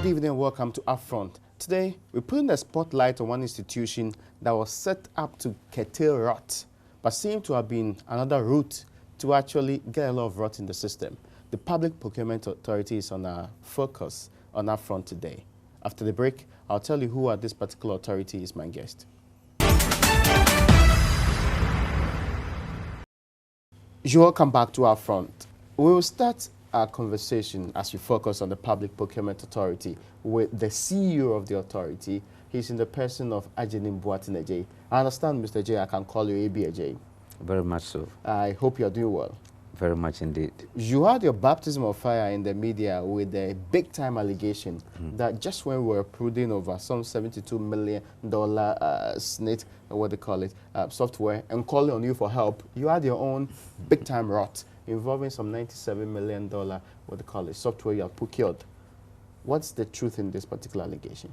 evening and welcome to UPfront. Today, we're putting the spotlight on one institution that was set up to curtail rot, but seemed to have been another route to actually get a lot of rot in the system. The Public Procurement Authority is on our focus on UPfront today. After the break, I'll tell you who at this particular authority is my guest. You're welcome back to UPfront. We will start our conversation as we focus on the Public Procurement Authority with the CEO of the authority. He's in the person of Ajenim Boatin. I understand, Mr. J, I can call you ABJ. Very much so. I hope you're doing well. Very much indeed. You had your baptism of fire in the media with a big-time allegation that just when we were approving over some $72 million SSNIT, what they call it, software, and calling on you for help, you had your own big-time rot involving some $97 million, what they call it, software you have procured. What's the truth in this particular allegation?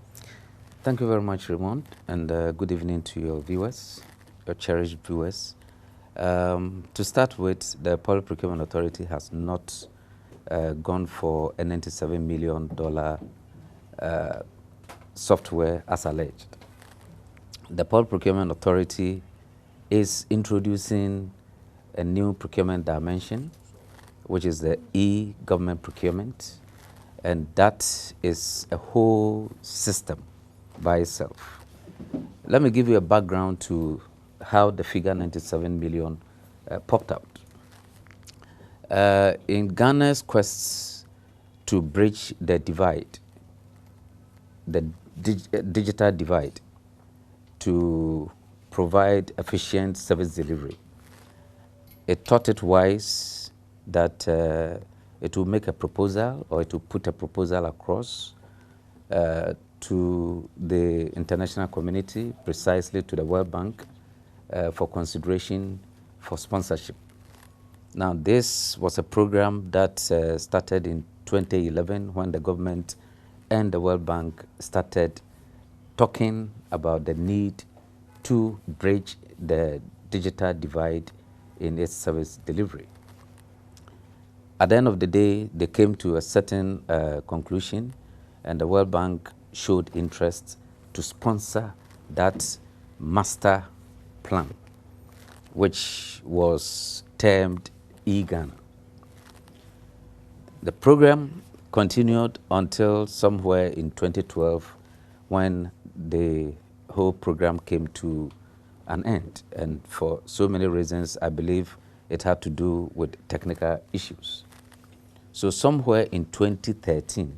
Thank you very much, Raymond, and good evening to your viewers, your cherished viewers. To start with, the Public Procurement Authority has not gone for a $97 million software as alleged. The Public Procurement Authority is introducing a new procurement dimension, which is the e-government procurement, and that is a whole system by itself. Let me give you a background to how the figure 97 million popped out. In Ghana's quest to bridge the divide, the digital divide, to provide efficient service delivery, it thought it wise that it will make a proposal, or it will put a proposal across to the international community, precisely to the World Bank, for consideration for sponsorship. Now, this was a program that started in 2011 when the government and the World Bank started talking about the need to bridge the digital divide in its service delivery. At the end of the day, they came to a certain conclusion, and the World Bank showed interest to sponsor that master plan, which was termed eGhana. The program continued until somewhere in 2012 when the whole program came to an end, and for so many reasons, I believe it had to do with technical issues. So somewhere in 2013,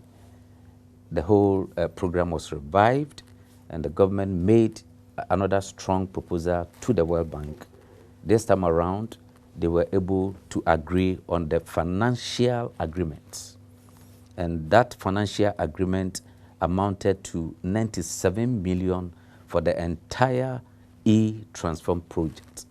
the whole program was revived, and the government made another strong proposal to the World Bank. This time around, they were able to agree on the financial agreement. And that financial agreement amounted to 97 million for the entire e-transform project.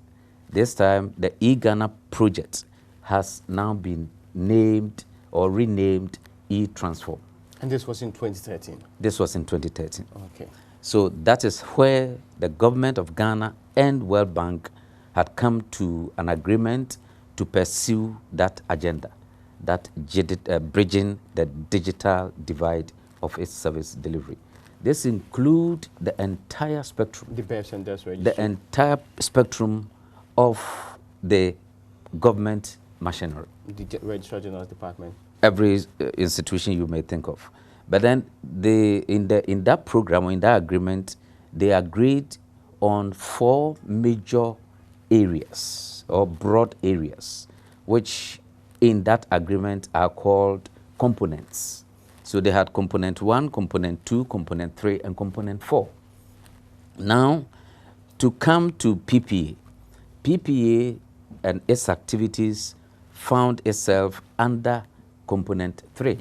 This time, the eGhana project has now been named or renamed e-transform. And this was in 2013? This was in 2013. Okay. So that is where the government of Ghana and World Bank had come to an agreement to pursue that agenda, that bridging the digital divide of its service delivery. This includes the entire spectrum. The BEPS and DES registry. The entire spectrum of the government machinery. The Registrar General's Department. Every institution you may think of. But then in that program, or in that agreement, they agreed on 4 major areas or broad areas, which in that agreement are called components. So they had component 1, component 2, component 3, and component 4. Now, to come to PPA and its activities found itself under component 3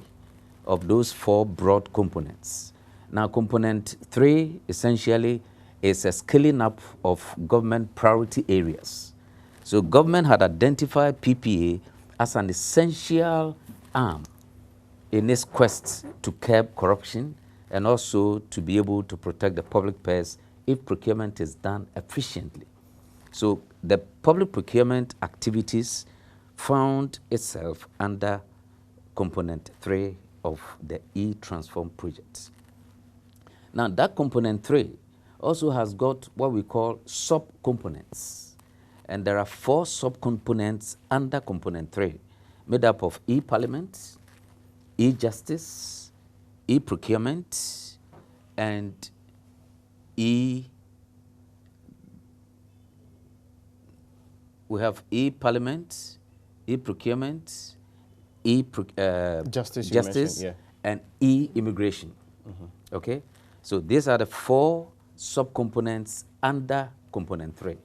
of those 4 broad components. Now, component 3 essentially is a scaling up of government priority areas. So government had identified PPA as an essential arm in its quest to curb corruption and also to be able to protect the public purse if procurement is done efficiently. So the public procurement activities found itself under component 3 of the e-transform project. Now, that component 3 also has got what we call sub-components. And there are 4 sub-components under component 3, made up of e-parliament, e-justice, e-procurement, and we have e-parliament, e-procurement, justice, yeah. and e-immigration. Okay? So these are the 4 subcomponents under component 3.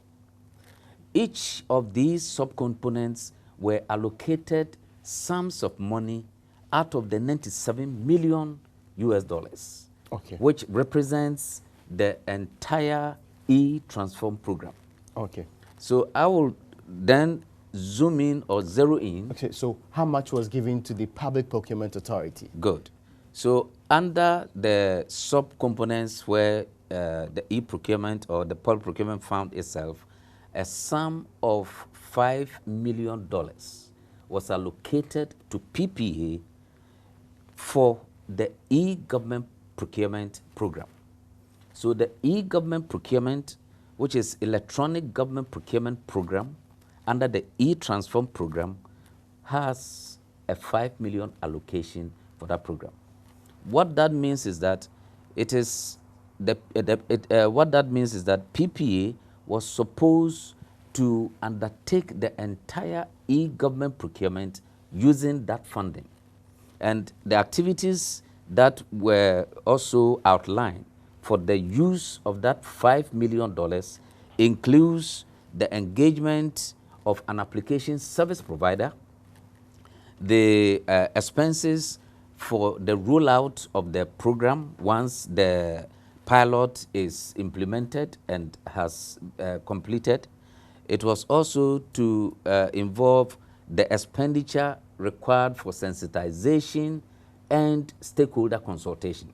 Each of these subcomponents were allocated sums of money out of the 97 million US dollars, Okay. which represents the entire e-transform program. Okay. So I will then zoom in or zero in. Okay, so how much was given to the Public Procurement Authority? Good. So under the sub-components where the e-procurement or the public procurement found itself, a sum of $5 million was allocated to PPA for the e-government procurement program. So the e-government procurement, which is electronic government procurement program under the e-transform program, has a 5 million allocation for that program. What that means is that it is what that means is that PPA was supposed to undertake the entire e-government procurement using that funding. And the activities that were also outlined for the use of that $5 million includes the engagement of an application service provider, the expenses for the rollout of the program once the pilot is implemented and has completed. It was also to involve the expenditure required for sensitization and stakeholder consultation.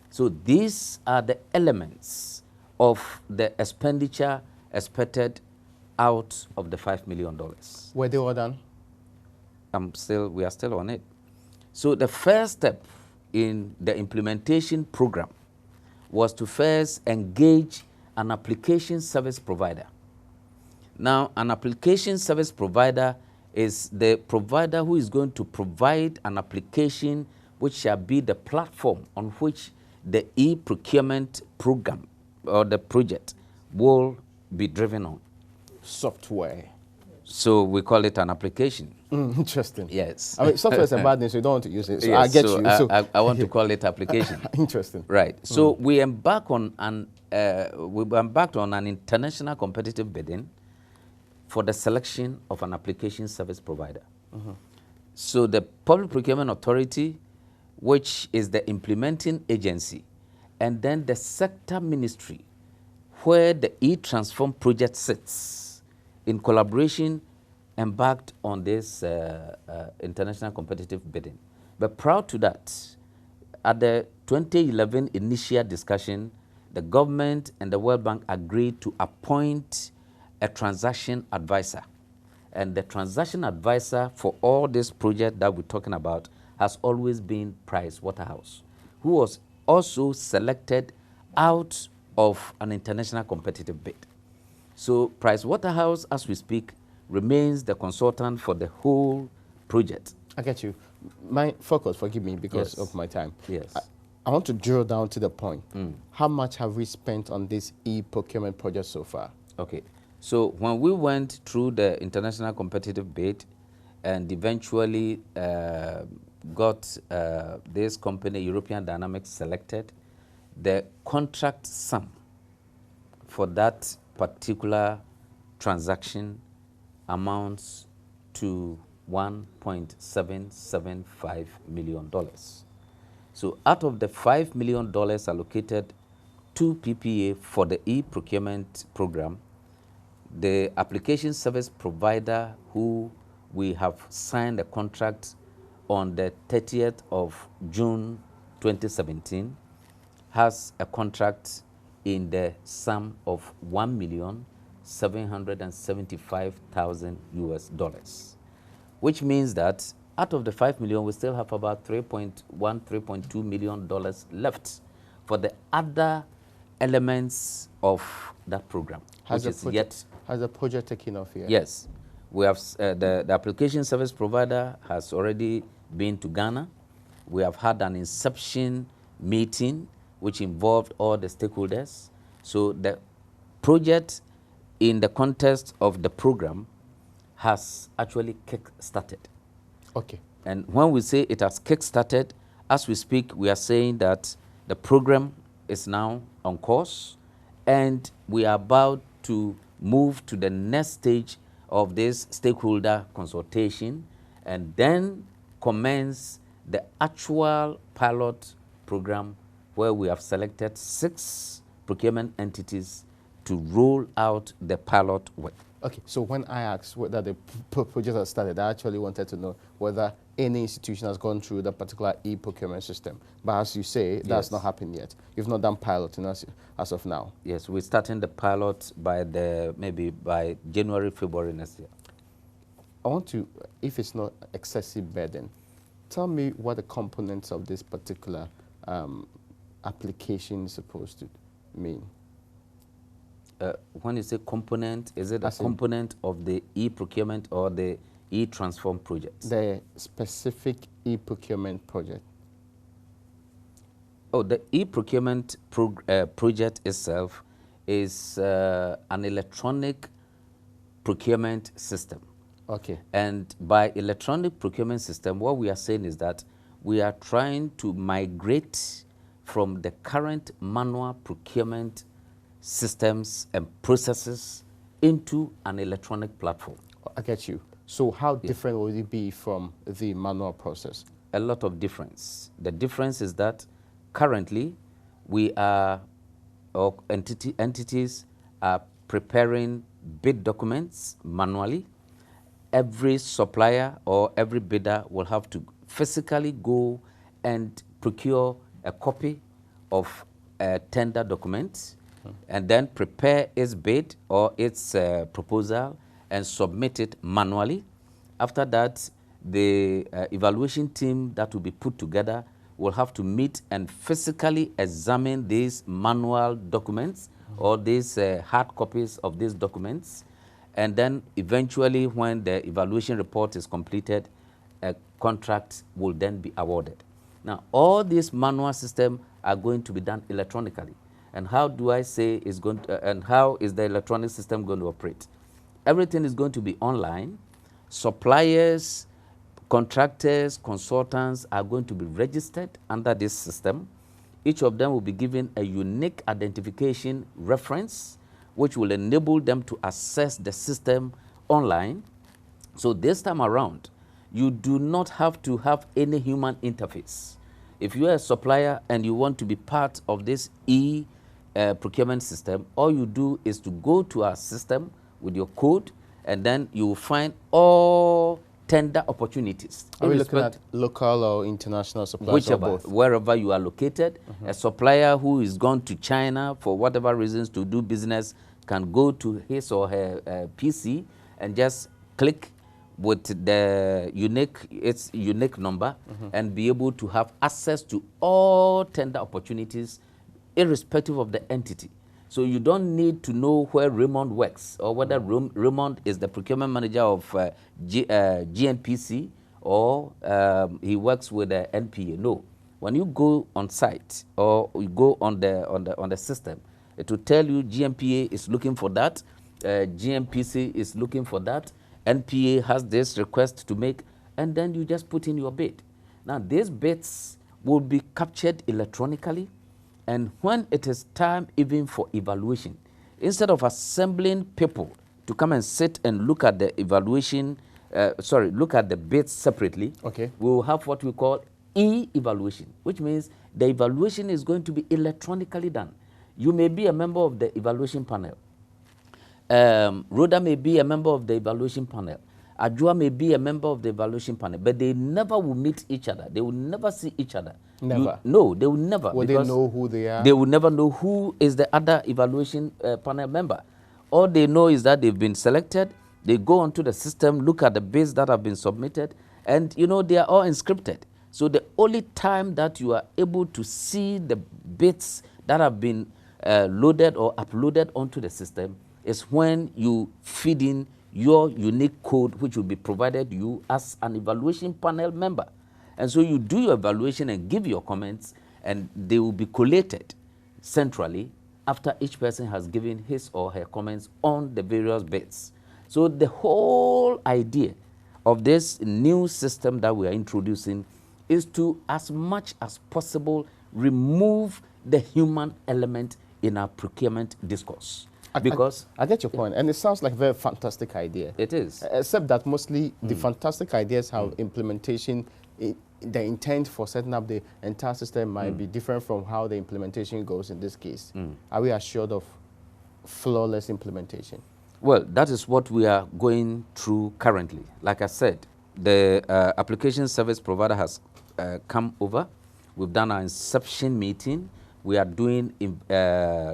So these are the elements of the expenditure expected out of the $5 million. Were they all done? We are still on it. So the first step in the implementation program was to first engage an application service provider. Now, an application service provider is the provider who is going to provide an application which shall be the platform on which the e-procurement program or the project will be driven on. Software. So we call it an application. Interesting. Yes. I mean, software is a bad name, so you don't want to use it. So yes, I get you. So I want to call it application. Interesting. Right. So we embarked on an international competitive bidding for the selection of an application service provider. So the Public Procurement Authority, which is the implementing agency, and then the sector ministry, where the e-transform project sits, in collaboration, embarked on this international competitive bidding. But prior to that, at the 2011 initial discussion, the government and the World Bank agreed to appoint a transaction advisor. And the transaction advisor for all this project that we're talking about has always been Pricewaterhouse, who was also selected out of an international competitive bid. So Pricewaterhouse, as we speak, remains the consultant for the whole project. I get you. My focus, forgive me because Yes. of my time. Yes. I want to drill down to the point. How much have we spent on this e-procurement project so far? Okay. So when we went through the international competitive bid and eventually got this company, European Dynamics, selected, the contract sum for that particular transaction amounts to $1.775 million. So out of the $5 million allocated to PPA for the e-procurement program, the application service provider who we have signed a contract on the 30th of June 2017 has a contract in the sum of $1,775,000 US dollars, which means that out of the 5 million, we still have about $3.2 million left for the other elements of that program, which is yet. Has the project taken off yet? Yes. We have, the application service provider has already been to Ghana. We have had an inception meeting which involved all the stakeholders. So the project in the context of the program has actually kick-started. Okay. And when we say it has kick-started, as we speak, we are saying that the program is now on course and we are about to move to the next stage of this stakeholder consultation and then commence the actual pilot program where we have selected 6 procurement entities to roll out the pilot work. Okay, so when I asked whether the project has started, I actually wanted to know whether any institution has gone through the particular e-procurement system. But as you say, that's not happened yet. You've not done piloting as of now. Yes, we're starting the pilot by maybe by January, February next year. I want to, if it's not excessive burden, tell me what the components of this particular application is supposed to mean. When you say component, is it a component of the e-procurement or the e-transform project? The specific e-procurement project. Oh, the e-procurement project itself is an electronic procurement system. Okay. And by electronic procurement system, what we are saying is that we are trying to migrate from the current manual procurement systems and processes into an electronic platform. I get you. So how different will it be from the manual process? A lot of difference. The difference is that currently we are, or entities are preparing bid documents manually. Every supplier or every bidder will have to physically go and procure a copy of a tender document and then prepare its bid or its proposal and submit it manually. After that, the evaluation team that will be put together will have to meet and physically examine these manual documents or these hard copies of these documents. And then eventually when the evaluation report is completed, a contract will then be awarded. Now, all these manual systems are going to be done electronically. And how do I say is going to, and how is the electronic system going to operate? Everything is going to be online. Suppliers, contractors, consultants are going to be registered under this system. Each of them will be given a unique identification reference, which will enable them to access the system online. So this time around, you do not have to have any human interface. If you are a supplier and you want to be part of this procurement system, all you do is to go to our system with your code, and then you will find all tender opportunities. Are we looking at local or international suppliers? Whichever, or both? Wherever you are located. A supplier who is gone to China for whatever reasons to do business can go to his or her PC and just click with the its unique number and be able to have access to all tender opportunities irrespective of the entity. So you don't need to know where Raymond works or whether Raymond is the procurement manager of GNPC or he works with the NPA. No. When you go on site or you go on the system, it will tell you GNPA is looking for that, GNPC is looking for that, NPA has this request to make, and then you just put in your bid. Now these bids will be captured electronically, and when it is time even for evaluation, instead of assembling people to come and sit and look at the evaluation, look at the bids separately, we will have what we call e-evaluation, which means the evaluation is going to be electronically done. You may be a member of the evaluation panel. Rhoda may be a member of the evaluation panel. Ajua may be a member of the evaluation panel, but they never will meet each other. They will never see each other. Never? No, they will never. Will they know who they are? They will never know who is the other evaluation panel member. All they know is that they've been selected. They go onto the system, look at the bids that have been submitted, And, you know, they are all encrypted. So the only time that you are able to see the bits that have been loaded or uploaded onto the system is when you feed in your unique code, which will be provided you as an evaluation panel member. And so you do your evaluation and give your comments, and they will be collated centrally after each person has given his or her comments on the various bits. So the whole idea of this new system that we are introducing is to, as much as possible, remove the human element in our procurement discourse. Because I get your point, and it sounds like a very fantastic idea. it is. Except that mostly the fantastic ideas have implementation, the intent for setting up the entire system might be different from how the implementation goes in this case. Are we assured of flawless implementation? Well, that is what we are going through currently. Like I said, the application service provider has come over. We've done our inception meeting. We are doing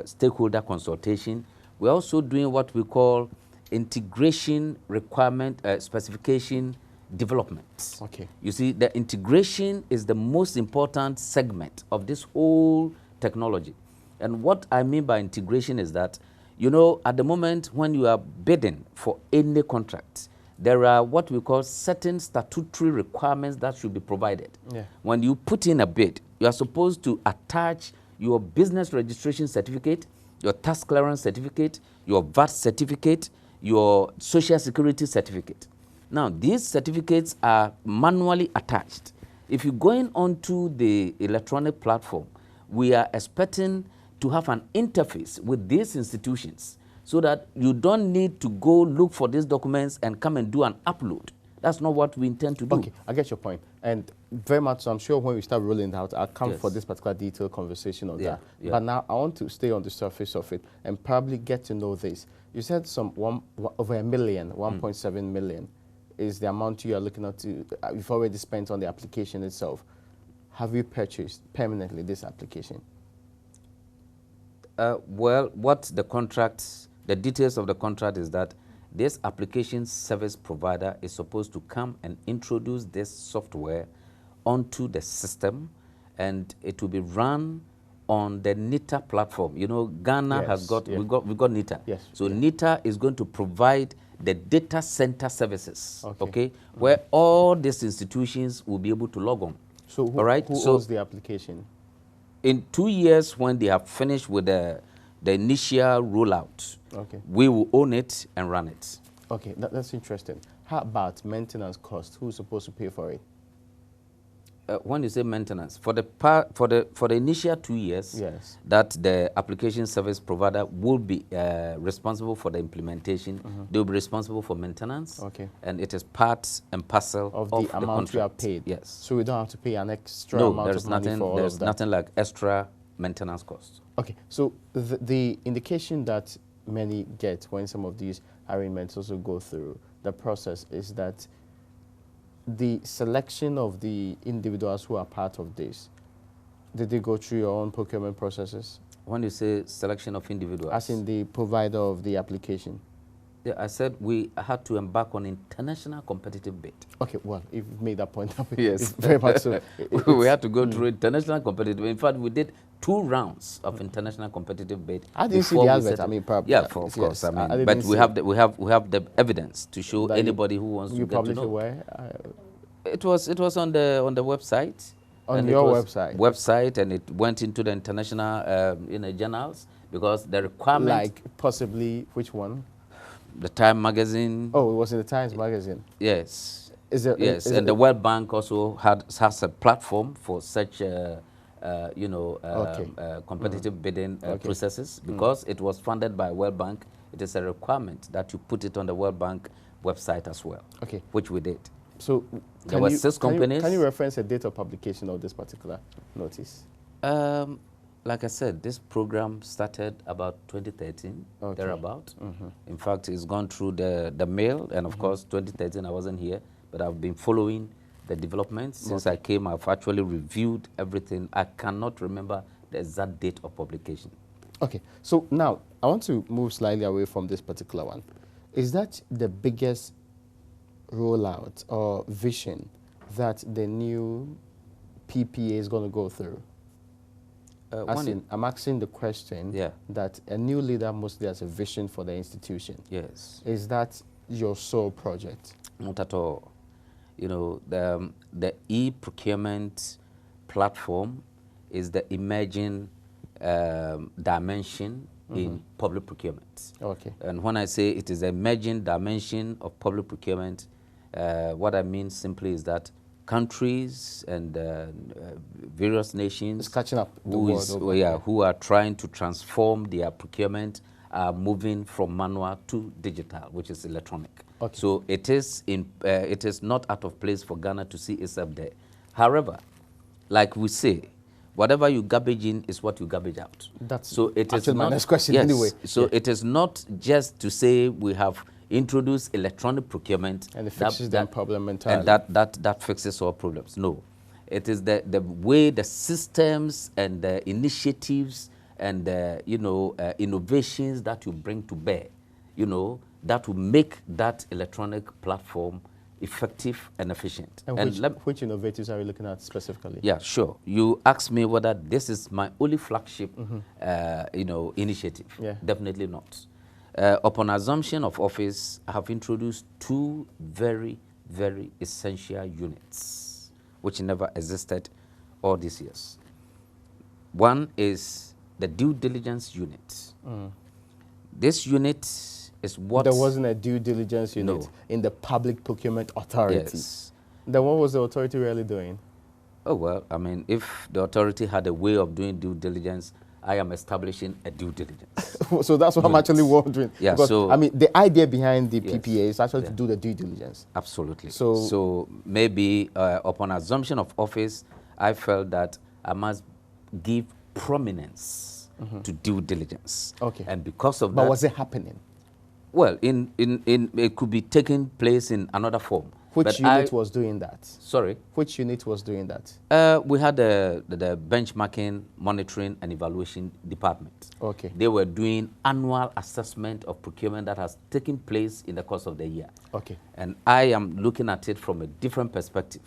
stakeholder consultation. We're also doing what we call integration requirement specification development. Okay. You see, the integration is the most important segment of this whole technology. And what I mean by integration is that, you know, at the moment when you are bidding for any contract, there are what we call certain statutory requirements that should be provided. Yeah. When you put in a bid, you are supposed to attach your business registration certificate, your tax clearance certificate, your VAT certificate, your social security certificate. Now, these certificates are manually attached. If you're going onto the electronic platform, we are expecting to have an interface with these institutions so that you don't need to go look for these documents and come and do an upload. That's not what we intend to do. Okay, I get your point. And very much so, I'm sure when we start rolling it out, I'll come Yes. for this particular detailed conversation on that. Yeah. But now I want to stay on the surface of it and probably get to know this. You said over a million, 1.7 million is the amount you are looking at to, you've already spent on the application itself. Have you purchased permanently this application? Well, what the contract, the details of the contract is that this application service provider is supposed to come and introduce this software onto the system, and it will be run on the NITA platform. You know, Ghana has got, we got NITA. Yes. So NITA is going to provide the data center services, okay, where all these institutions will be able to log on. So who, all right? who so owns the application? in 2 years, when they have finished with the initial rollout, we will own it and run it. Okay, that's interesting. How about maintenance cost? Who's supposed to pay for it? When you say maintenance, for the initial 2 years, yes, that the application service provider will be responsible for the implementation, they will be responsible for maintenance, and it is part and parcel of the amount you are paid. Yes. So we don't have to pay an extra amount of money for all of that. There's nothing like extra maintenance costs. Okay, so the indication that many get when some of these arrangements also go through the process is that the selection of the individuals who are part of this, did they go through your own procurement processes? When you say selection of individuals? As in the provider of the application. Yeah, I said we had to embark on international competitive bid. Okay, well, if you've made that point, yes, very much so. We had to go through international competitive. In fact, we did 2 rounds of international competitive bid. I didn't see the advert. I mean, probably. Yeah, of course. I mean, but we have the evidence to show anybody who wants to get to know. You published where? It was on the website. On your website. And it went into the international journals because the requirement. Like possibly which one? The Time magazine. Oh, it was in the Times magazine. Yes. Yes, and the World Bank also has a platform for such competitive bidding processes because it was funded by World Bank. It is a requirement that you put it on the World Bank website as well. Okay. Which we did. So there were 6 companies. Can you reference a date of publication of this particular notice? Like I said, this program started about 2013, thereabout. In fact, it's gone through the mail, and of course, 2013 I wasn't here, but I've been following the developments. Since I came, I've actually reviewed everything. I cannot remember the exact date of publication. Okay, so now I want to move slightly away from this particular one. Is that the biggest rollout or vision that the new PPA is going to go through? I'm asking the question that a new leader mostly has a vision for the institution. Yes. Is that your sole project? Not at all. You know, the e-procurement platform is the emerging dimension in public procurement. Okay. And when I say it is the emerging dimension of public procurement, what I mean simply is that countries and various nations it's catching up the world who are trying to transform their procurement are moving from manual to digital, which is electronic. Okay. So it is not out of place for Ghana to see itself there. However, like we say, whatever you garbage in is what you garbage out. That's so it is my not, next question yes, anyway. So it is not just to say we have introduced electronic procurement and it fixes that problem entirely. And that fixes all problems. No. It is the way the systems and the initiatives and the innovations that you bring to bear, that will make that electronic platform effective and efficient. And which innovators are you looking at specifically? Yeah, sure. You asked me whether this is my only flagship, initiative. Yeah. Definitely not. Upon assumption of office, I have introduced two very, very essential units, which never existed all these years. One is the due diligence unit. This unit is what... There wasn't a due diligence unit in the Public Procurement Authority. Yes. Then what was the authority really doing? Oh, well, I mean, if the authority had a way of doing due diligence, I am establishing a due diligence. So that's what I'm actually wondering. Yeah, because, so... I mean, the idea behind the PPA is actually to do the due diligence. Absolutely. So maybe upon assumption of office, I felt that I must give prominence to due diligence. Okay. And because of that... But was it happening? Well, it could be taking place in another form. Which unit was doing that? Sorry? Which unit was doing that? We had the benchmarking, monitoring, and evaluation department. Okay. They were doing annual assessment of procurement that has taken place in the course of the year. Okay. And I am looking at it from a different perspective,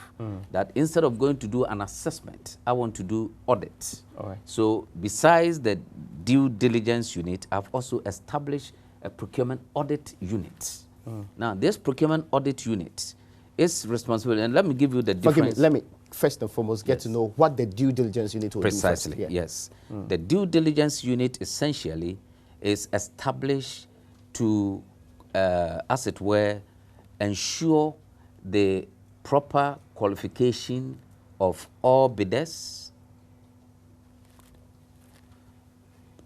that instead of going to do an assessment, I want to do audit. All right. So besides the due diligence unit, I've also established a procurement audit unit. Now, this procurement audit unit is responsible, and let me give you the difference. Forgive me, let me first and foremost get to know what the due diligence unit will do first. Precisely, yes. The due diligence unit essentially is established to, as it were, ensure the proper qualification of all bidders,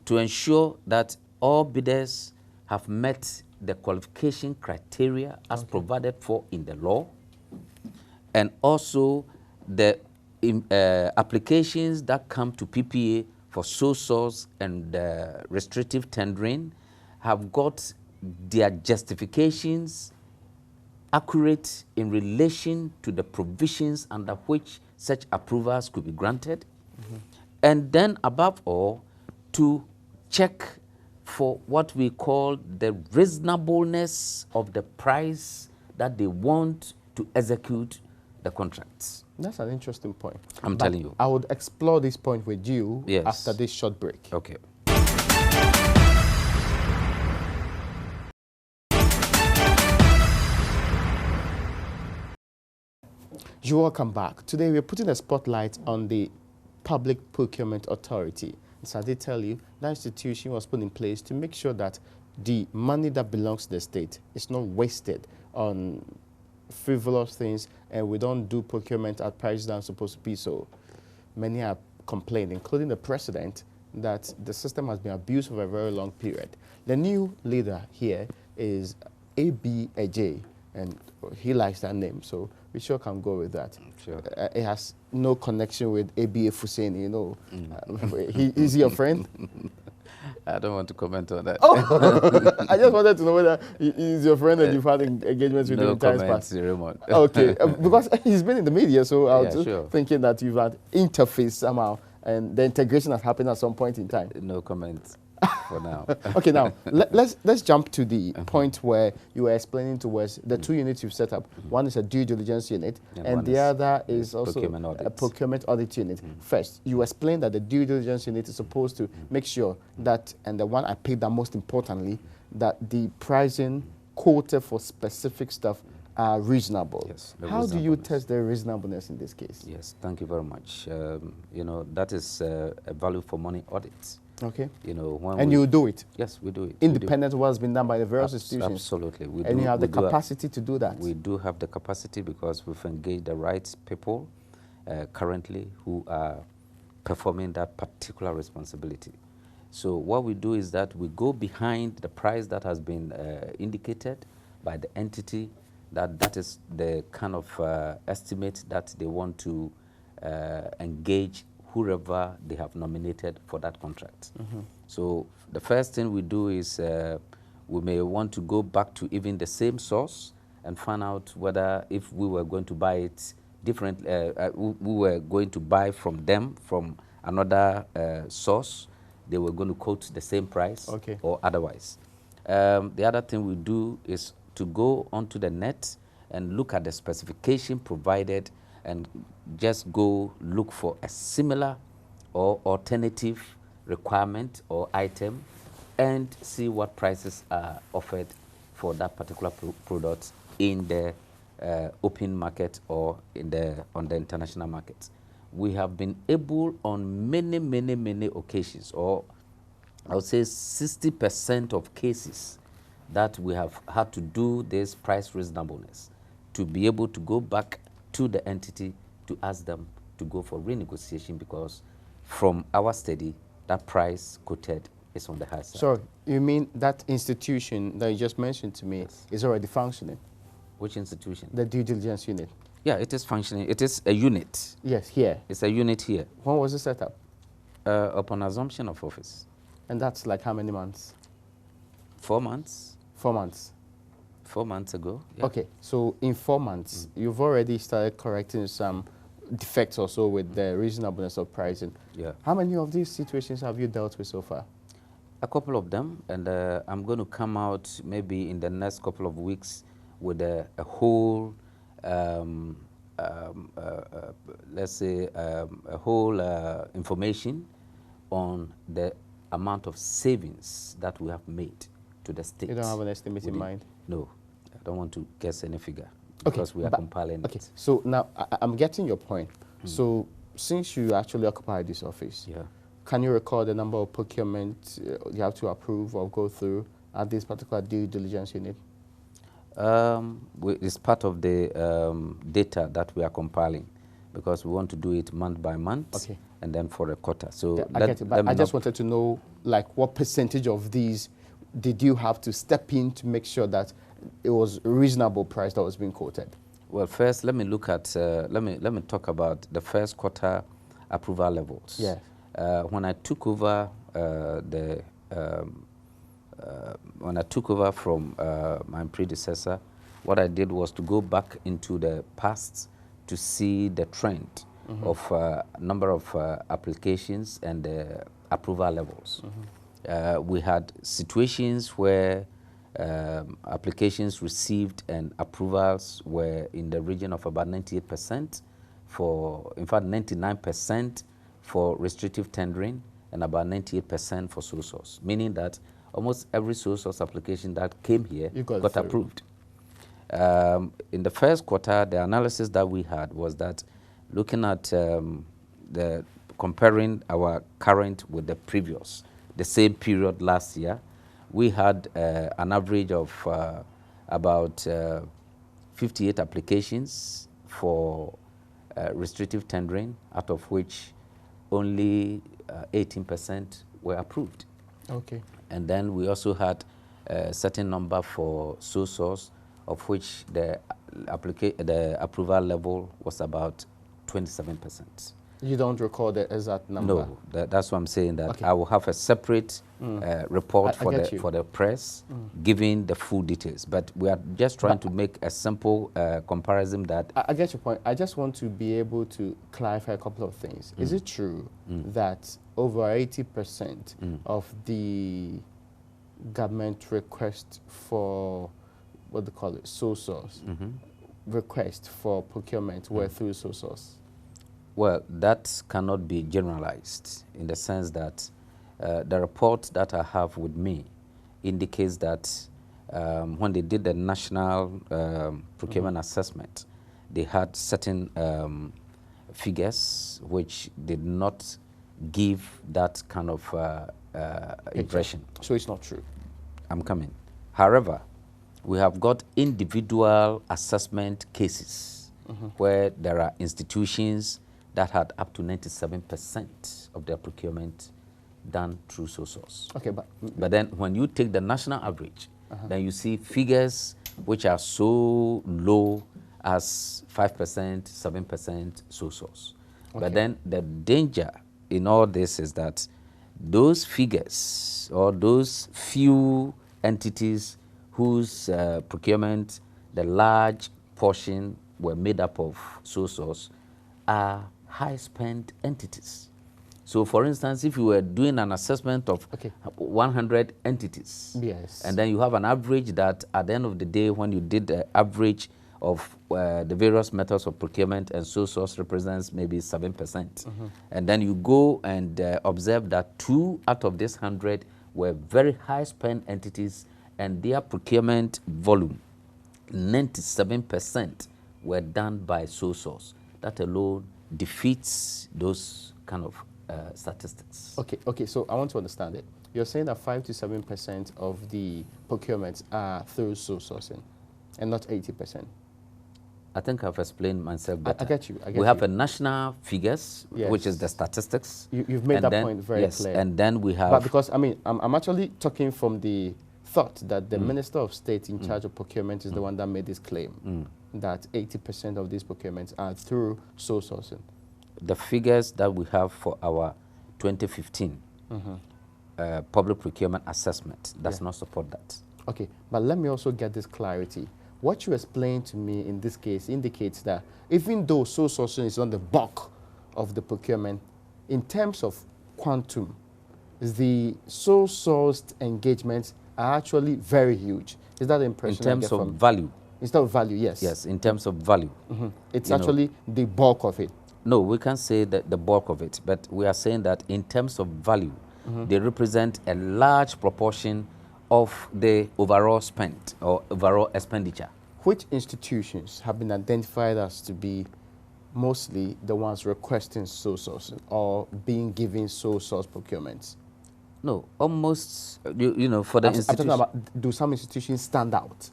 to ensure that all bidders have met the qualification criteria as provided for in the law, and also the applications that come to PPA for sole source and restrictive tendering have got their justifications accurate in relation to the provisions under which such approvals could be granted, and then above all, to check for what we call the reasonableness of the price that they want to execute the contracts. That's an interesting point. I'm telling you. I would explore this point with you after this short break. Okay. You're welcome back. Today we're putting a spotlight on the Public Procurement Authority. As I did tell you, that institution was put in place to make sure that the money that belongs to the state is not wasted on frivolous things, and we don't do procurement at prices that are supposed to be. So many are complaining, including the president, that the system has been abused for a very long period. The new leader here is A.B. Ejay, and he likes that name, so we sure can go with that. Sure. It has no connection with A.B. Fuseni, you know. Is he your friend? I don't want to comment on that. Oh, I just wanted to know whether he's your friend and you've had engagements with him in times past. Raymond. Okay, because he's been in the media, so I was just thinking that you've had interface somehow, and the integration has happened at some point in time. No comments. for now. Okay, now let's jump to the point where you were explaining to us the two units you've set up. One is a due diligence unit, and the other is also a procurement audit unit. First, you explained that the due diligence unit is supposed to make sure that, and the one I picked that most importantly, that the pricing quoted for specific stuff are reasonable. Yes. How do you test the reasonableness in this case? Yes, thank you very much. You know, that is a value for money audit. Okay. You know, when and you do it? Yes, we do it. Independent of what's been done by the various institutions? Absolutely. And you have the capacity to do that? We do have the capacity because we've engaged the right people currently who are performing that particular responsibility. So what we do is that we go behind the price that has been indicated by the entity, that is the kind of estimate that they want to engage whoever they have nominated for that contract. So the first thing we do is we may want to go back to even the same source and find out whether if we were going to buy it different, we were going to buy from them from another source, they were going to quote the same price or otherwise. The other thing we do is to go onto the net and look at the specification provided and just go look for a similar or alternative requirement or item and see what prices are offered for that particular product in the open market or on the international market. We have been able on many occasions, or I would say 60% of cases, that we have had to do this price reasonableness to be able to go back to the entity to ask them to go for renegotiation, because from our study, that price quoted is on the high side. So you mean that institution that you just mentioned to me is already functioning? Which institution? The due diligence unit. Yeah, it is functioning. It is a unit. Yes, here. It's a unit here. When was it set up? Upon assumption of office. And that's like how many months? 4 months. 4 months. 4 months ago. Yeah. Okay, so in 4 months, you've already started correcting some defects or so with the reasonableness of pricing. Yeah. How many of these situations have you dealt with so far? A couple of them, and I'm going to come out maybe in the next couple of weeks with a whole, let's say, a whole information on the amount of savings that we have made to the state. You don't have an estimate in mind? No, I don't want to guess any figure because we are compiling it. So now I'm getting your point. So since you actually occupy this office, can you record the number of procurement you have to approve or go through at this particular due diligence unit? It's part of the data that we are compiling, because we want to do it month by month and then for a quarter. So I get it, but I just wanted to know, like, what percentage of these did you have to step in to make sure that it was a reasonable price that was being quoted? Well, first, let me look at, let me talk about the first quarter approval levels. Yeah. When I took over from my predecessor, what I did was to go back into the past to see the trend of number of applications and the approval levels. We had situations where applications received and approvals were in the region of about 98%, in fact 99% for restrictive tendering and about 98% for sole source, meaning that almost every sole source application that came here got approved. In the first quarter, the analysis that we had was that looking at comparing our current with the previous, the same period last year, we had an average of about 58 applications for restrictive tendering, out of which only 18% were approved. Okay. And then we also had a certain number for sole source, of which the approval level was about 27%. You don't recall the exact number? No, that's what I'm saying, that Okay. I will have a separate report I get you. for the press, giving the full details. But we are just trying to make a simple comparison that... I get your point. I just want to be able to clarify a couple of things. Is it true that over 80% of the government request for, what do they call it, sole source, request for procurement were through sole source? Well, that cannot be generalized in the sense that the report that I have with me indicates that when they did the national procurement assessment, they had certain figures which did not give that kind of impression. So it's not true? I'm coming. However, we have got individual assessment cases where there are institutions that had up to 97% of their procurement done through sole source. Okay, but then when you take the national average, then you see figures which are so low as 5%, 7% sole source. Okay. But then the danger in all this is that those figures or those few entities whose procurement, the large portion were made up of sole source, are high spend entities. So for instance, if you were doing an assessment of 100 entities, yes, and then you have an average that at the end of the day, when you did the average of the various methods of procurement, and sole source represents maybe 7%, and then you go and observe that 2 out of this 100 were very high spend entities, and their procurement volume, 97%, were done by sole source. That alone defeats those kind of statistics. Okay, so I want to understand it. You're saying that 5 to 7% of the procurements are through sole sourcing and not 80%? I think I've explained myself better. I get you. We have a national figures, which is the statistics. You've made that point very clear. And then we have... But because, I mean, I'm actually talking from the thought that the Minister of State in charge of procurement is the one that made this claim, that 80% of these procurements are through sole sourcing. The figures that we have for our 2015 public procurement assessment does not support that. Okay, but let me also get this clarity. What you explained to me in this case indicates that even though sole sourcing is on the bulk of the procurement, in terms of quantum, the sole sourced engagements are actually very huge. Is that the impression? In terms of value? Instead of value, yes. Yes, in terms of value. It's actually the bulk of it. No, we can't say that the bulk of it, but we are saying that in terms of value, they represent a large proportion of the overall spend or overall expenditure. Which institutions have been identified as to be mostly the ones requesting sole sourcing or being given sole source procurements? No, almost, you know, for the institutions. I'm talking about, do some institutions stand out?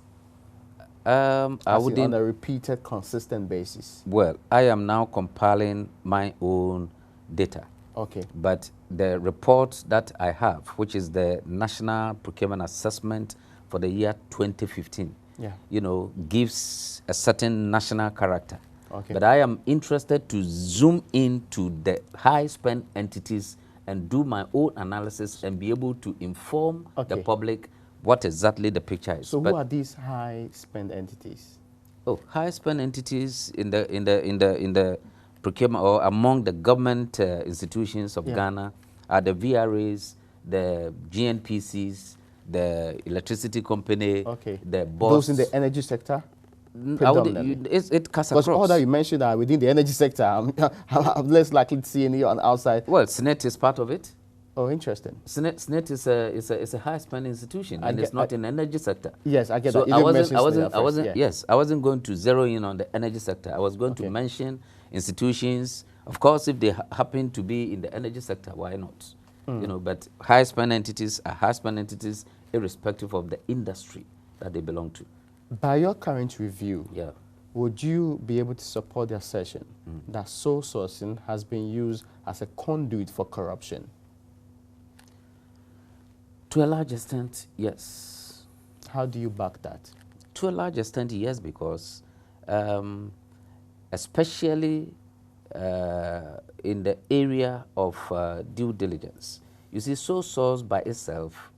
I wouldn't, on a repeated, consistent basis. Well, I am now compiling my own data. Okay. But the report that I have, which is the National Procurement Assessment for the year 2015, you know, gives a certain national character. Okay. But I am interested to zoom into the high spend entities and do my own analysis and be able to inform the public what exactly the picture is. So who are these high spend entities? Oh, high spend entities in the procurement or among the government institutions of Ghana are the VRAs, the GNPCs, the electricity company, the boss. Those in the energy sector? It cuts across. Because all that you mentioned are within the energy sector. I'm less likely to see any on outside. Well, SSNIT is part of it. Oh, interesting. SSNIT is a high spend institution, and it's not in the energy sector. Yes, I get so that. I wasn't going to zero in on the energy sector. I was going to mention institutions. Of course, if they happen to be in the energy sector, why not? You know, but high spend entities are high spend entities irrespective of the industry that they belong to. By your current review, would you be able to support the assertion that sole sourcing has been used as a conduit for corruption? To a large extent, yes. How do you back that? To a large extent, yes, because especially in the area of due diligence. You see, sole source by itself,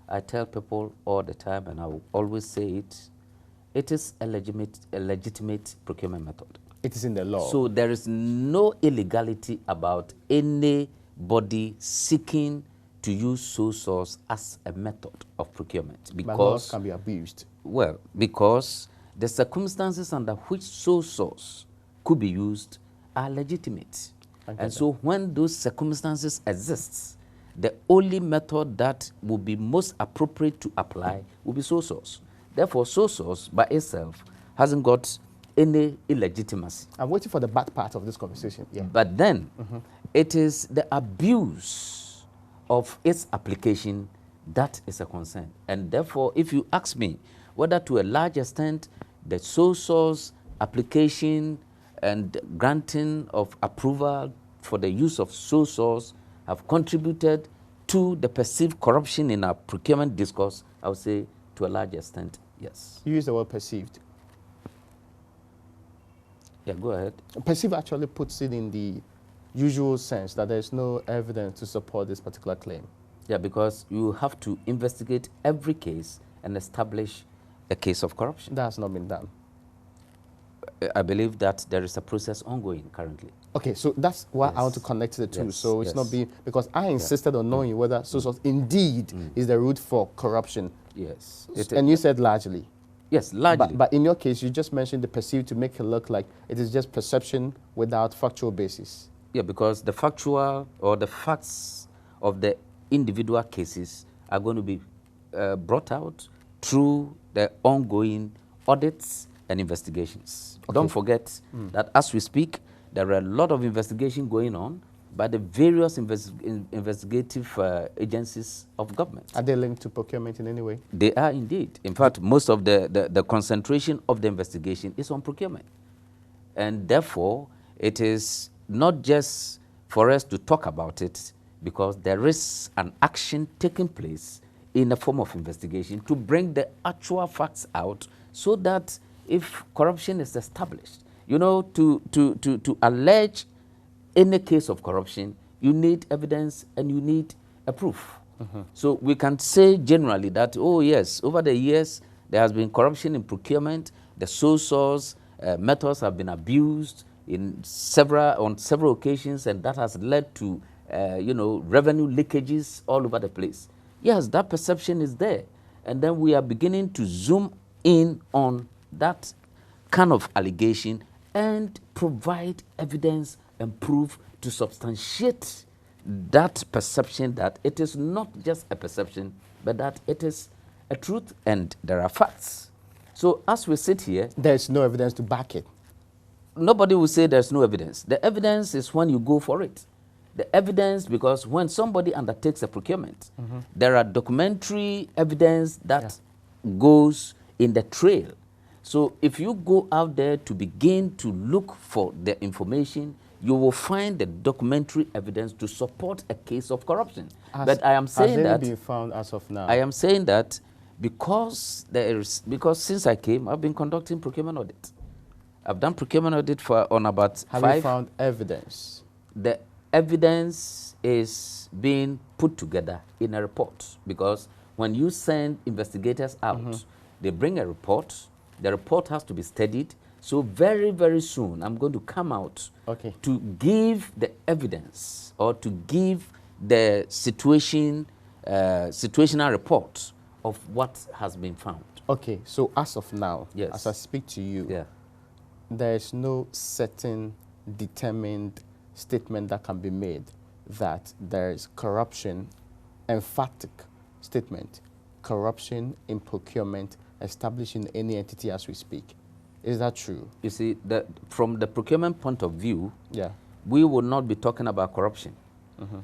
I tell people all the time, and I will always say it, it is a legitimate procurement method. It is in the law. So there is no illegality about anybody seeking to use sole source as a method of procurement. But laws Because can be abused. well, because the circumstances under which sole source could be used are legitimate. And so when those circumstances exist, the only method that would be most appropriate to apply will be sole source. Therefore, sole source by itself hasn't got any illegitimacy. I'm waiting for the bad part of this conversation. Yeah. But then it is the abuse of its application that is a concern. And therefore, if you ask me whether to a large extent the sole source application and granting of approval for the use of sole source have contributed to the perceived corruption in our procurement discourse, I would say to a large extent, yes. You use the word perceived. Yeah, go ahead. Perceived actually puts it in the usual sense that there's no evidence to support this particular claim. Yeah, because you have to investigate every case and establish a case of corruption. That has not been done. I believe that there is a process ongoing currently. Okay, so that's why Yes. I want to connect the two. Yes, So it's not yes. being, because I insisted on knowing whether sole source indeed is the root for corruption. Yes. And you said largely. Yes, largely. But in your case, you just mentioned the perceived to make it look like it is just perception without factual basis. Yeah, because the factual or the facts of the individual cases are going to be brought out through the ongoing audits and investigations. Okay. Don't forget that as we speak, there are a lot of investigation going on by the various investigative agencies of government. Are they linked to procurement in any way? They are indeed. In fact, most of the concentration of the investigation is on procurement. And therefore, it is not just for us to talk about it, because there is an action taking place in a form of investigation to bring the actual facts out, so that if corruption is established, you know, to allege any case of corruption, you need evidence and you need a proof. So we can say generally that, oh yes, over the years, there has been corruption in procurement, the sole source methods have been abused on several occasions, and that has led to you know, revenue leakages all over the place. Yes, that perception is there. And then we are beginning to zoom in on that kind of allegation and provide evidence and proof to substantiate that perception, that it is not just a perception, but that it is a truth and there are facts. So as we sit here, There's no evidence to back it. nobody will say there's no evidence. The evidence is when you go for it. The evidence, because when somebody undertakes a procurement, there are documentary evidence that goes in the trail. So if you go out there to begin to look for the information, you will find the documentary evidence to support a case of corruption. But I am saying has that any been found as of now? I am saying that because since I came, I've been conducting procurement audit. I've done procurement audit on about Have 5. you found evidence? The evidence is being put together in a report, because when you send investigators out, they bring a report. The report has to be studied. So very, very soon, I'm going to come out to give the evidence or to give the situational report of what has been found. Okay, so as of now, Yes. as I speak to you, Yeah. there is no certain determined statement that can be made that there is corruption, emphatic statement, corruption in procurement established in any entity as we speak. Is that true? You see, from the procurement point of view, Yeah. we will not be talking about corruption.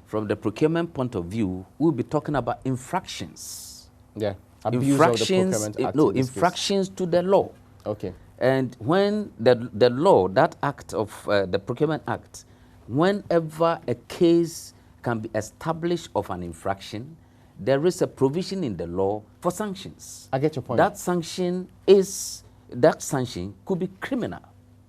From the procurement point of view, we'll be talking about infractions. Yeah. Abuse of the Procurement Act. No, in this case. infractions to the law. Okay. And when the law, that act of the Procurement Act, whenever a case can be established of an infraction, there is a provision in the law for sanctions. I get your point. That sanction could be criminal.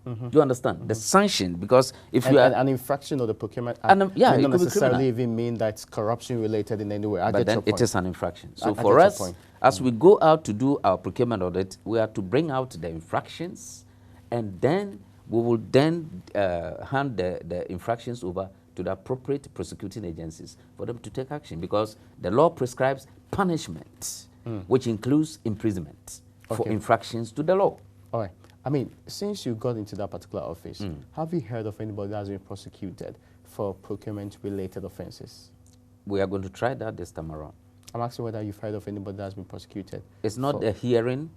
Do you understand? The sanction, because if And, you are... and an infraction of the Procurement Act And, yeah, may it not could be necessarily criminal. even mean that it's corruption related in any way. I But get then your point. it is an infraction. So I for get your us, point. as we go out to do our procurement audit, we are to bring out the infractions, and then we will then hand the infractions over to the appropriate prosecuting agencies for them to take action, because the law prescribes punishment, which includes imprisonment for infractions to the law. All right. I mean, since you got into that particular office, have you heard of anybody that has been prosecuted for procurement-related offenses? We are going to try that this time around. I'm asking whether you've heard of anybody that has been prosecuted. It's not the hearing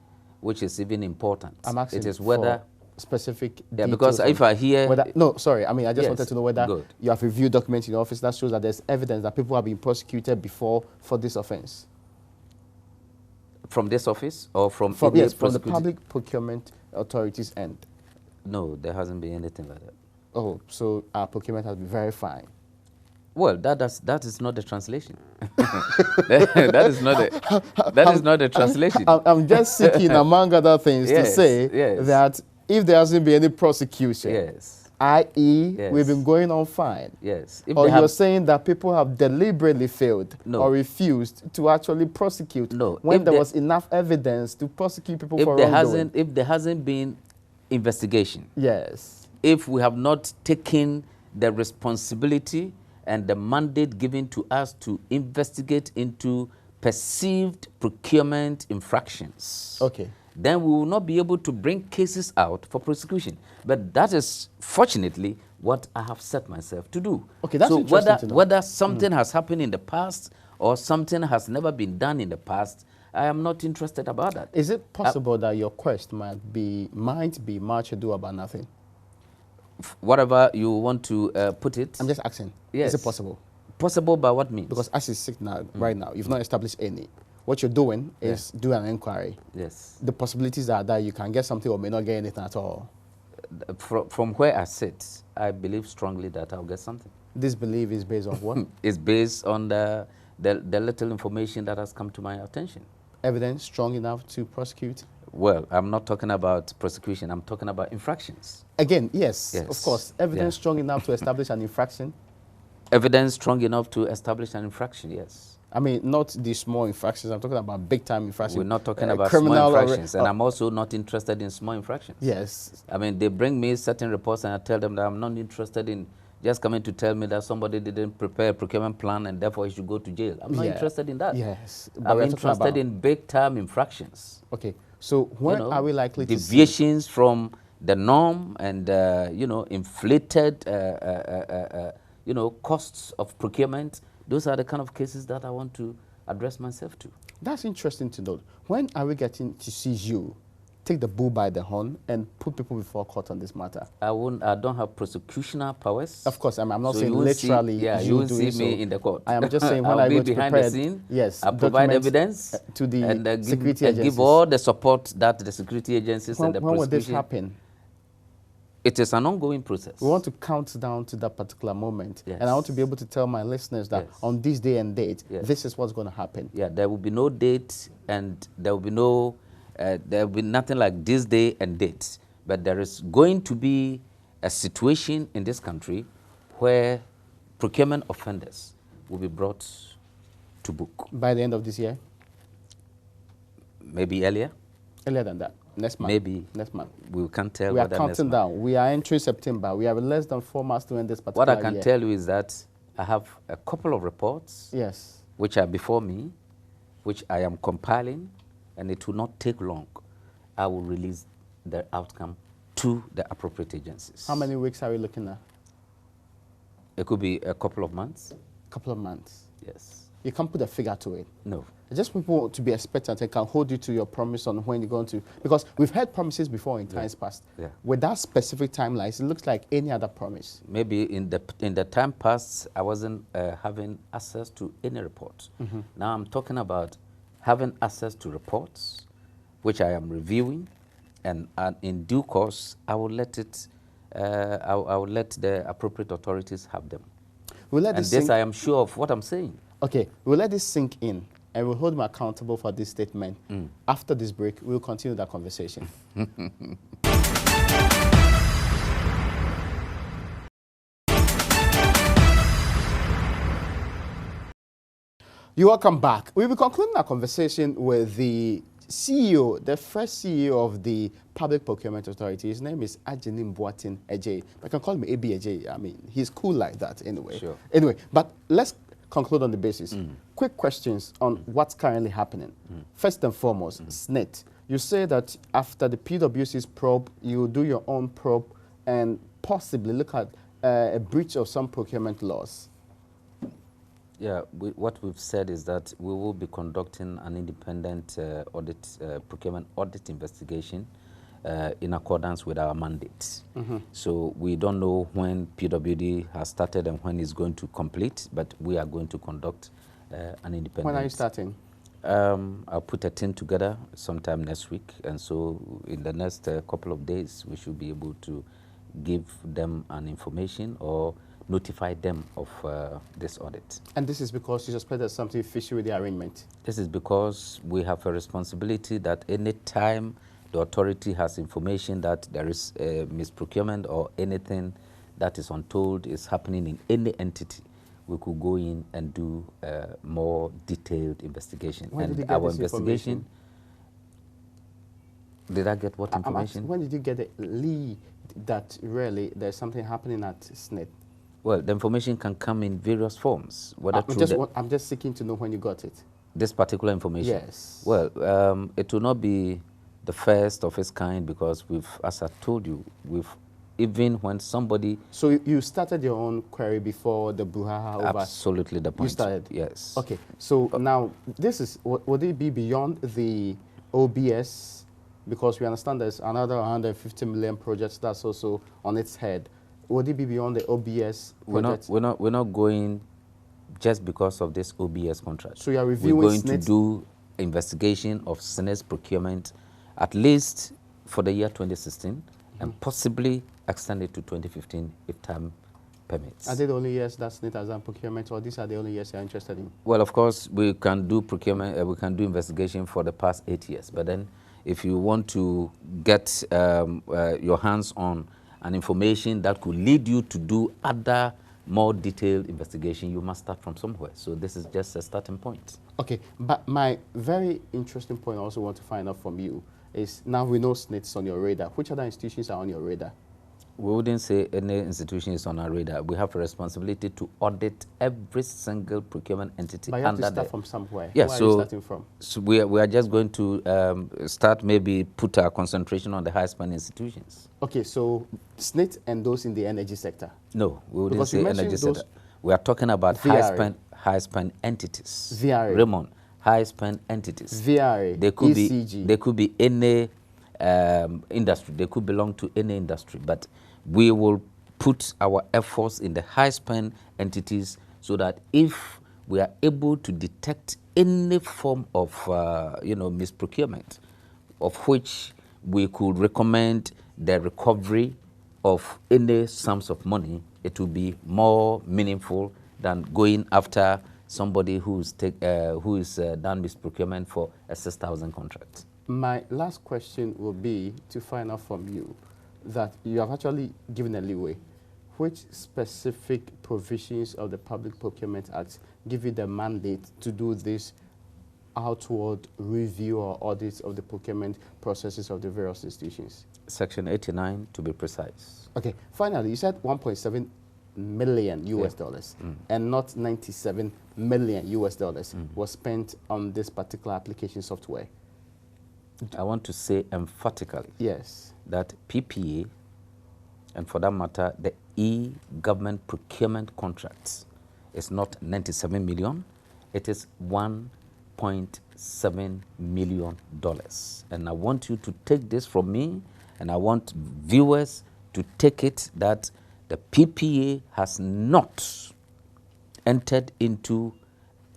which is even important. I'm asking it is whether specific yeah, because if I hear... Whether, no, sorry. I mean, I just wanted to know whether good. you have reviewed documents in your office that shows that there's evidence that people have been prosecuted before for this offense. From this office or from... Yes, from the public procurement authorities' end. No, there hasn't been anything like that. Oh, so our procurement has been very fine. Well, that is not the translation. that is not the translation. I'm just seeking, among other things, to say that if there hasn't been any prosecution, i.e., we've been going on fine. Yes. Or you're saying that people have deliberately failed or refused to actually prosecute when there was enough evidence to prosecute people for wrongdoing. If there hasn't been investigation. Yes. If we have not taken the responsibility and the mandate given to us to investigate into perceived procurement infractions. Okay. Then we will not be able to bring cases out for prosecution. But that is, fortunately, what I have set myself to do. Okay, that's interesting to know. Whether something has happened in the past or something has never been done in the past, I am not interested about that. Is it possible that your quest might be much ado about nothing? Whatever you want to put it. I'm just asking. Yes. Is it possible? Possible by what means? Because as you sit now, right now, you've not established any. What you're doing is do an inquiry. Yes. The possibilities are that you can get something or may not get anything at all. From where I sit, I believe strongly that I'll get something. This belief is based on what? It's based on the little information that has come to my attention. Evidence strong enough to prosecute? Well, I'm not talking about prosecution. I'm talking about infractions. Again, yes. Of course. Evidence strong enough to establish an infraction? Evidence strong enough to establish an infraction, yes. I mean, not the small infractions. I'm talking about big-time infractions. We're not talking about small infractions, and I'm also not interested in small infractions. Yes. I mean, they bring me certain reports, and I tell them that I'm not interested in just coming to tell me that somebody didn't prepare a procurement plan, and therefore he should go to jail. I'm not interested in that. Yes. I'm interested in big-time infractions. Okay. So when are we likely to see deviations from the norm and, inflated, costs of procurement? Those are the kind of cases that I want to address myself to. That's interesting to note. When are we getting to see you take the bull by the horn and put people before court on this matter? I don't have prosecutional powers. Of course, I'm not saying literally. You won't see me in the court. I am just saying when I go to behind prepare, the scene. Yes, I provide evidence to the security agencies. Give all the support that the security agencies and the prosecution. When will this happen? It is an ongoing process. We want to count down to that particular moment. Yes. And I want to be able to tell my listeners that on this day and date, this is what's going to happen. Yeah, there will be no date and there will be no, there will be nothing like this day and date. But there is going to be a situation in this country where procurement offenders will be brought to book. By the end of this year? Maybe earlier. Earlier than that. Next month. Maybe. Next month. We can't tell. We are counting down. We are entering September. We have less than 4 months to end this particular year. What I can tell you is that I have a couple of reports. Yes. Which are before me, which I am compiling, and it will not take long. I will release the outcome to the appropriate agencies. How many weeks are we looking at? It could be a couple of months. Couple of months. Yes. You can't put a figure to it. No. Just people to be expectant and can hold you to your promise on when you're going to, because we've had promises before in times past. Yeah. With that specific timelines, it looks like any other promise. Maybe in the time past, I wasn't having access to any report. Now I'm talking about having access to reports, which I am reviewing, and in due course, I will let it. I will let the appropriate authorities have them. We'll let this I am sure of what I'm saying. Okay, we'll let this sink in, and we'll hold him accountable for this statement. After this break, we'll continue that conversation. You're welcome back. We'll be concluding our conversation with the CEO, the first CEO of the Public Procurement Authority. His name is Ajenim Boatin Ejay. I can call him AB Ejay. I mean, he's cool like that anyway. Sure. Anyway, but let's conclude on the basis. Quick questions on what's currently happening. First and foremost, SSNIT. You say that after the PwC's probe, you do your own probe and possibly look at a breach of some procurement laws. Yeah, what we've said is that we will be conducting an independent procurement audit investigation in accordance with our mandate. So we don't know when PWD has started and when it's going to complete, but we are going to conduct an independent. When are you starting? I'll put a team together sometime next week, and so in the next couple of days, we should be able to give them an information or notify them of this audit. And this is because you suspect there's something fishy with the arrangement? This is because we have a responsibility that any time the authority has information that there is a misprocurement or anything that is untold is happening in any entity, we could go in and do a more detailed investigation. When did you get this information? Did I get what information? When did you get the lead that really there's something happening at SSNIT? Well, the information can come in various forms. I'm just seeking to know when you got it. This particular information? Yes. Well, it will not be the first of its kind because as I told you, even when somebody... So you started your own query before the brouhaha over? Absolutely the point. You started? Yes. Okay. So now, this is, would it be beyond the OBS? Because we understand there's another 150 million projects that's also on its head. Would it be beyond the OBS project? We're not going just because of this OBS contract. So you are reviewing We're going to do investigation of SSNIT's procurement at least for the year 2016 and possibly extend it to 2015 if time permits. Are they the only years that SSNIT has done procurement, or these are the only years you're interested in? Well, of course, we can do procurement, we can do investigation for the past 8 years. But then if you want to get your hands on an information that could lead you to do other more detailed investigation, you must start from somewhere. So this is just a starting point. Okay, but my very interesting point I also want to find out from you is, now we know SSNIT is on your radar. Which other institutions are on your radar? We wouldn't say any institution is on our radar. We have a responsibility to audit every single procurement entity. But you have to start from somewhere. Yeah, Where are you starting from? So we are just going to start, maybe put our concentration on the high-spend institutions. Okay, so SSNIT and those in the energy sector? No, we wouldn't say energy sector. We are talking about high-spend entities. VRA. Raymond, high-spend entities. VRA, they could ECG. They could be any industry. They could belong to any industry, but we will put our efforts in the high-spend entities so that if we are able to detect any form of misprocurement, of which we could recommend the recovery of any sums of money, it will be more meaningful than going after somebody who's done misprocurement for a 6,000 contract. My last question will be to find out from you that you have actually given a leeway. Which specific provisions of the Public Procurement Act give you the mandate to do this outward review or audit of the procurement processes of the various institutions? Section 89, to be precise. Okay. Finally, you said 1.7 million US dollars and not 97 million US dollars was spent on this particular application software. I want to say emphatically that PPA, and for that matter, the e-government procurement contracts, is not 97 million, it is $1.7 million. And I want you to take this from me, and I want viewers to take it that the PPA has not entered into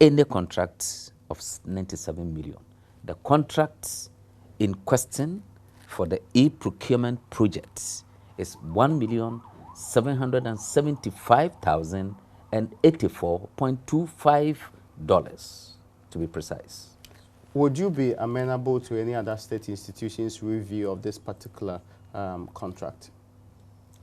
any contracts of 97 million. The contracts in question for the e-procurement projects is $1,775,084.25, to be precise. Would you be amenable to any other state institutions' review of this particular contract?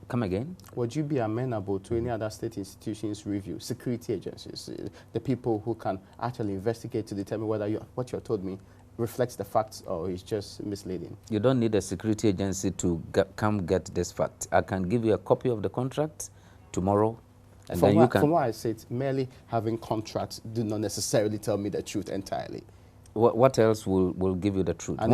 Come again? Would you be amenable to any other state institutions review, security agencies, the people who can actually investigate to determine whether what you told me reflects the facts or is just misleading? You don't need a security agency to come get this fact. I can give you a copy of the contract tomorrow, and then you can... From what I said, merely having contracts do not necessarily tell me the truth entirely. What else will give you the truth? An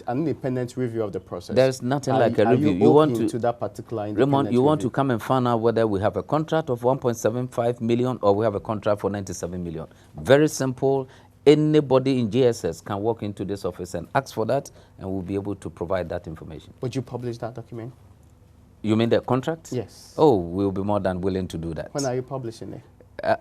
independent review of the process. There's nothing like a review. You want to that particular Raymond, you want to come and find out whether we have a contract of 1.75 million or we have a contract for 97 million. Very simple. Anybody in GSS can walk into this office and ask for that, and we'll be able to provide that information. Would you publish that document? You mean the contract? Yes. Oh, we'll be more than willing to do that. When are you publishing it?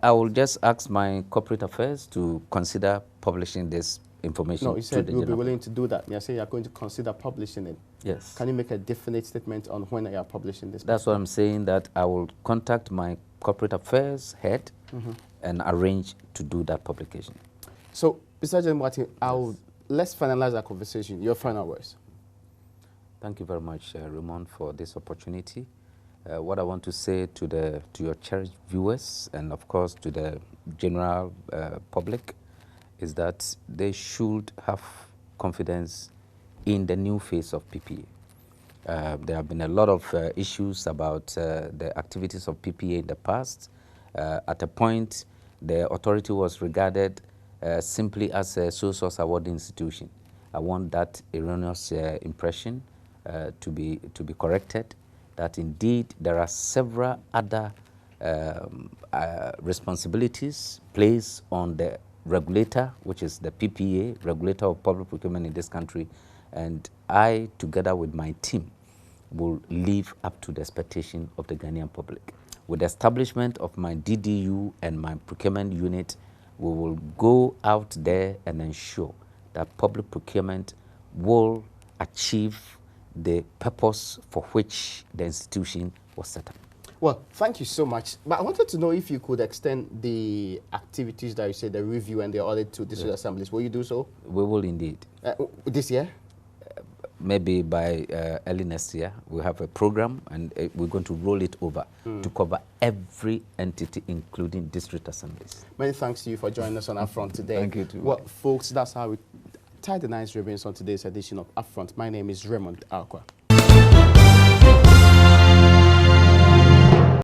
I will just ask my corporate affairs to consider publishing this information. No, you said you'll be willing to do that. You say you're going to consider publishing it. Yes. Can you make a definite statement on when you are publishing this? That's what I'm saying, that I will contact my corporate affairs head and arrange to do that publication. So, Mr. John Martin, let's finalize our conversation. Your final words. Thank you very much, Raymond, for this opportunity. What I want to say to your cherished viewers and, of course, to the general public is that they should have confidence in the new phase of PPA. There have been a lot of issues about the activities of PPA in the past. At a point, the authority was regarded simply as a sole source award institution. I want that erroneous impression to be corrected, that indeed there are several other responsibilities placed on the regulator, which is the PPA, regulator of public procurement in this country, and I, together with my team, will live up to the expectation of the Ghanaian public. With the establishment of my DDU and my procurement unit, we will go out there and ensure that public procurement will achieve the purpose for which the institution was set up. Well, thank you so much. But I wanted to know if you could extend the activities that you said, the review and the audit to district assemblies. Will you do so? We will indeed. This year? Maybe by early next year. We'll have a program and we're going to roll it over to cover every entity, including district assemblies. Many thanks to you for joining us on Upfront today. Thank you too. Well, folks, that's how we tie the nice ribbons on today's edition of Upfront. My name is Raymond Alqua.